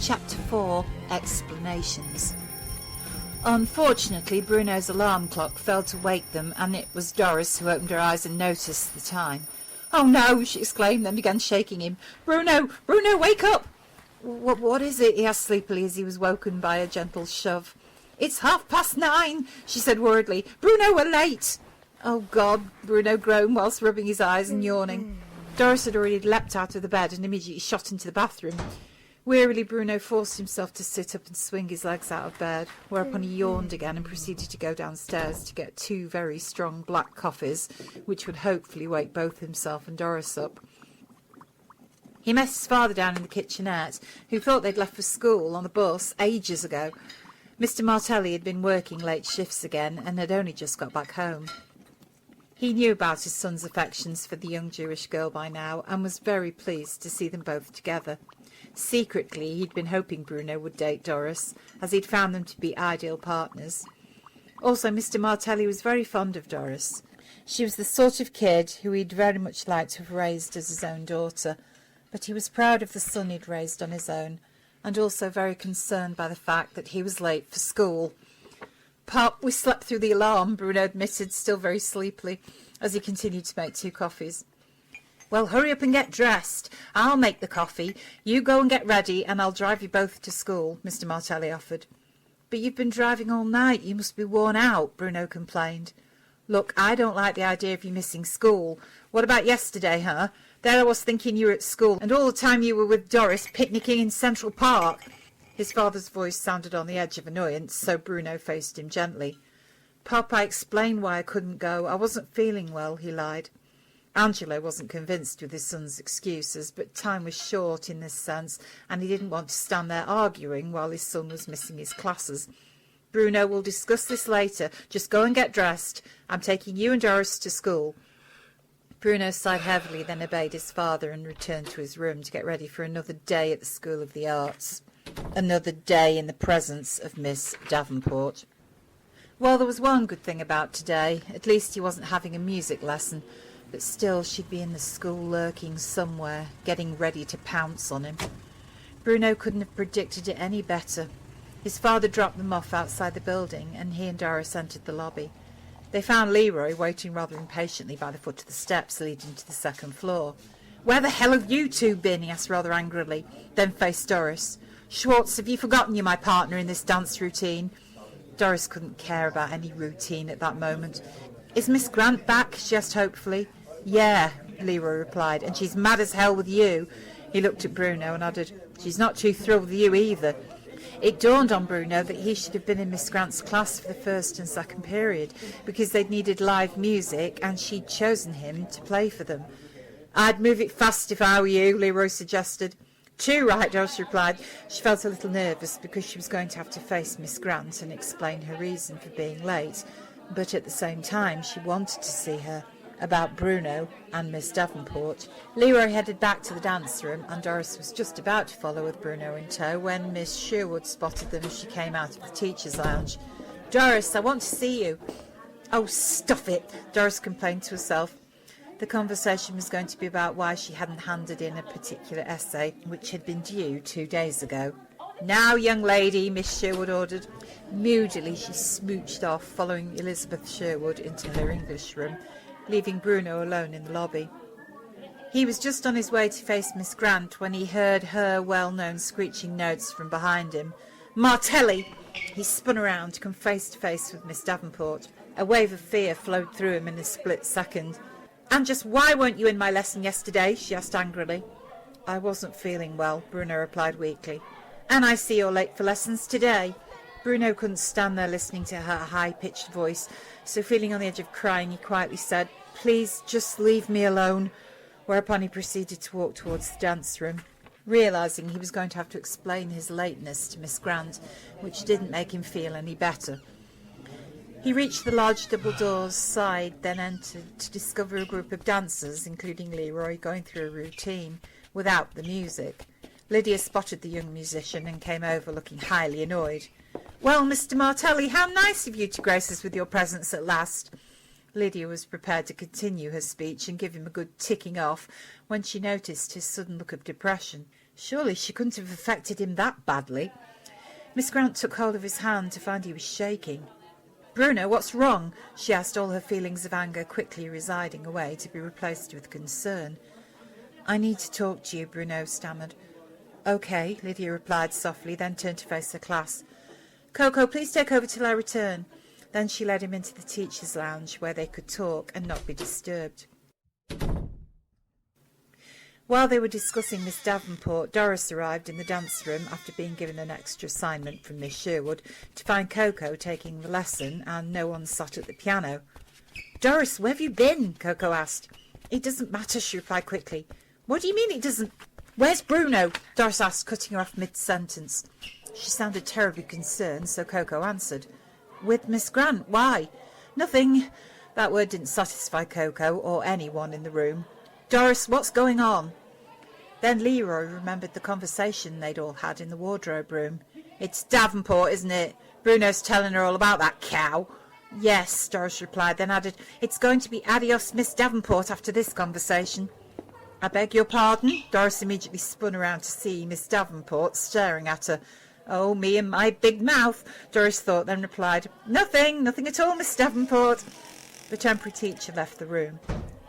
Chapter 4, Explanations. Unfortunately, Bruno's alarm clock failed to wake them, and it was Doris who opened her eyes and noticed the time. "Oh no!" she exclaimed, then began shaking him. "Bruno! Bruno, wake up!" What is it?" he asked sleepily as he was woken by a gentle shove. "It's 9:30, she said worriedly. "Bruno, we're late." "Oh God!" Bruno groaned whilst rubbing his eyes and yawning. Doris had already leapt out of the bed and immediately shot into the bathroom. Wearily, Bruno forced himself to sit up and swing his legs out of bed, whereupon he yawned again and proceeded to go downstairs to get 2 very strong black coffees, which would hopefully wake both himself and Doris up. He met his father down in the kitchenette, who thought they'd left for school on the bus ages ago. Mr. Martelli had been working late shifts again and had only just got back home. He knew about his son's affections for the young Jewish girl by now and was very pleased to see them both together. Secretly, he'd been hoping Bruno would date Doris, as he'd found them to be ideal partners. Also, Mr. Martelli was very fond of Doris. She was the sort of kid who he'd very much like to have raised as his own daughter, but he was proud of the son he'd raised on his own, and also very concerned by the fact that he was late for school. "Pop, we slept through the alarm," Bruno admitted, still very sleepily, as he continued to make 2 coffees. "Well, hurry up and get dressed. I'll make the coffee. You go and get ready, and I'll drive you both to school," Mr. Martelli offered. "But you've been driving all night. You must be worn out," Bruno complained. "Look, I don't like the idea of you missing school. What about yesterday, huh? There I was thinking you were at school, and all the time you were with Doris picnicking in Central Park." His father's voice sounded on the edge of annoyance, so Bruno faced him gently. "Pop, I explained why I couldn't go. I wasn't feeling well," he lied. Angelo wasn't convinced with his son's excuses, but time was short in this sense, and he didn't want to stand there arguing while his son was missing his classes. "Bruno, we'll discuss this later. Just go and get dressed. I'm taking you and Doris to school." Bruno sighed heavily, then obeyed his father and returned to his room to get ready for another day at the School of the Arts. Another day in the presence of Miss Davenport. Well, there was one good thing about today. At least he wasn't having a music lesson. But still, she'd be in the school lurking somewhere, getting ready to pounce on him. Bruno couldn't have predicted it any better. His father dropped them off outside the building, and he and Doris entered the lobby. They found Leroy waiting rather impatiently by the foot of the steps leading to the 2nd floor. "Where the hell have you two been?" he asked rather angrily, then faced Doris. "Schwartz, have you forgotten you're my partner in this dance routine?" Doris couldn't care about any routine at that moment. "Is Miss Grant back?" she asked hopefully. "Yeah," Leroy replied, "and she's mad as hell with you." He looked at Bruno and added, "She's not too thrilled with you either." It dawned on Bruno that he should have been in Miss Grant's class for the 1st and 2nd period, because they'd needed live music and she'd chosen him to play for them. "I'd move it fast if I were you," Leroy suggested. "Too right," Doris replied. She felt a little nervous because she was going to have to face Miss Grant and explain her reason for being late, but at the same time she wanted to see her about Bruno and Miss Davenport. Leroy headed back to the dance room, and Doris was just about to follow with Bruno in tow when Miss Sherwood spotted them as she came out of the teacher's lounge. "Doris, I want to see you." "Oh, stuff it," Doris complained to herself. The conversation was going to be about why she hadn't handed in a particular essay, which had been due 2 days ago. "Now, young lady," Miss Sherwood ordered. Moodily she smooched off, following Elizabeth Sherwood into her English room, leaving Bruno alone in the lobby. He was just on his way to face Miss Grant when he heard her well-known screeching notes from behind him. "Martelli!" He spun around to come face to face with Miss Davenport. A wave of fear flowed through him in a split second. "And just why weren't you in my lesson yesterday?" she asked angrily. "I wasn't feeling well," Bruno replied weakly. "And I see you're late for lessons today." Bruno couldn't stand there listening to her high-pitched voice, so feeling on the edge of crying, he quietly said, "Please, just leave me alone," whereupon he proceeded to walk towards the dance room, realising he was going to have to explain his lateness to Miss Grant, which didn't make him feel any better. He reached the large double doors side, then entered to discover a group of dancers, including Leroy, going through a routine without the music. Lydia spotted the young musician and came over looking highly annoyed. "Well, Mr. Martelli, how nice of you to grace us with your presence at last." Lydia was prepared to continue her speech and give him a good ticking off when she noticed his sudden look of depression. Surely she couldn't have affected him that badly. Miss Grant took hold of his hand to find he was shaking. "Bruno, what's wrong?" she asked, all her feelings of anger quickly residing away to be replaced with concern. "I need to talk to you," Bruno stammered. "OK," Lydia replied softly, then turned to face the class. "Coco, please take over till I return." Then she led him into the teacher's lounge where they could talk and not be disturbed. While they were discussing Miss Davenport, Doris arrived in the dance room after being given an extra assignment from Miss Sherwood to find Coco taking the lesson and no one sat at the piano. "Doris, where have you been?" Coco asked. "It doesn't matter," she replied quickly. "What do you mean it doesn't? Where's Bruno?" Doris asked, cutting her off mid-sentence. She sounded terribly concerned, so Coco answered. "With Miss Grant. Why?" "Nothing." That word didn't satisfy Coco or anyone in the room. "Doris, what's going on?" Then Leroy remembered the conversation they'd all had in the wardrobe room. "It's Davenport, isn't it? Bruno's telling her all about that cow." "Yes," Doris replied, then added, "It's going to be adios Miss Davenport after this conversation." "I beg your pardon?" Doris immediately spun around to see Miss Davenport staring at her. "Oh, me and my big mouth," Doris thought, then replied, "Nothing at all, Miss Davenport." The temporary teacher left the room.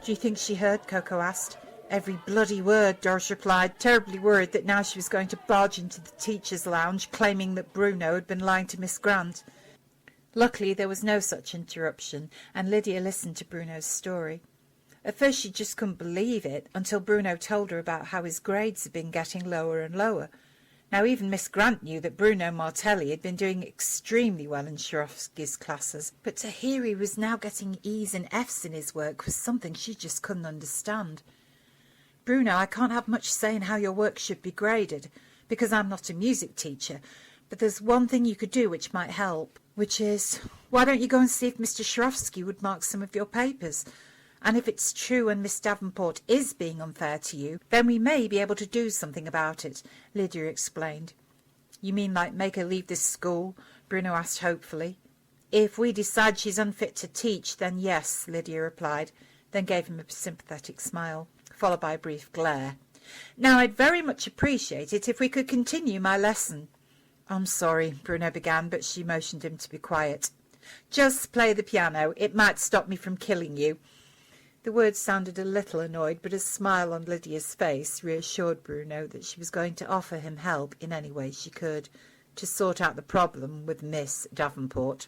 "Do you think she heard?" Coco asked. "Every bloody word," Doris replied, terribly worried that now she was going to barge into the teacher's lounge claiming that Bruno had been lying to Miss Grant. Luckily there was no such interruption, and Lydia listened to Bruno's story. At first she just couldn't believe it until Bruno told her about how his grades had been getting lower and lower. Now even Miss Grant knew that Bruno Martelli had been doing extremely well in Shorofsky's classes, but to hear he was now getting E's and F's in his work was something she just couldn't understand. "Bruno, I can't have much say in how your work should be graded, because I'm not a music teacher, but there's one thing you could do which might help, which is, why don't you go and see if Mr. Shorofsky would mark some of your papers? And if it's true and Miss Davenport is being unfair to you, then we may be able to do something about it," Lydia explained. "You mean like make her leave this school?" Bruno asked hopefully. "If we decide she's unfit to teach, then yes," Lydia replied, then gave him a sympathetic smile, followed by a brief glare. "Now I'd very much appreciate it if we could continue my lesson." "I'm sorry," Bruno began, but she motioned him to be quiet. "Just play the piano. It might stop me from killing you." The words sounded a little annoyed, but a smile on Lydia's face reassured Bruno that she was going to offer him help in any way she could to sort out the problem with Miss Davenport.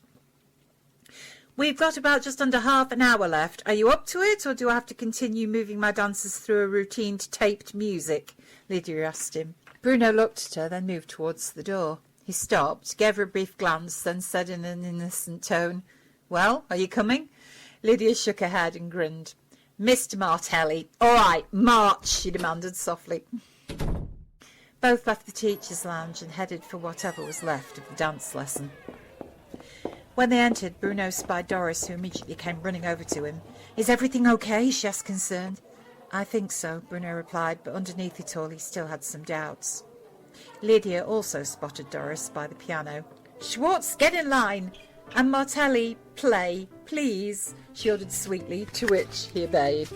"We've got about just under half an hour left. Are you up to it, or do I have to continue moving my dancers through a routine to taped music?" Lydia asked him. Bruno looked at her, then moved towards the door. He stopped, gave her a brief glance, then said in an innocent tone, "Well, are you coming?" Lydia shook her head and grinned. "Mr. Martelli, all right, march," she demanded softly. Both left the teacher's lounge and headed for whatever was left of the dance lesson. When they entered, Bruno spied Doris, who immediately came running over to him. "Is everything okay?" she asked, concerned. "I think so," Bruno replied, but underneath it all he still had some doubts. Lydia also spotted Doris by the piano. "Schwartz, get in line! And Martelli, play, please," she ordered sweetly, to which he obeyed.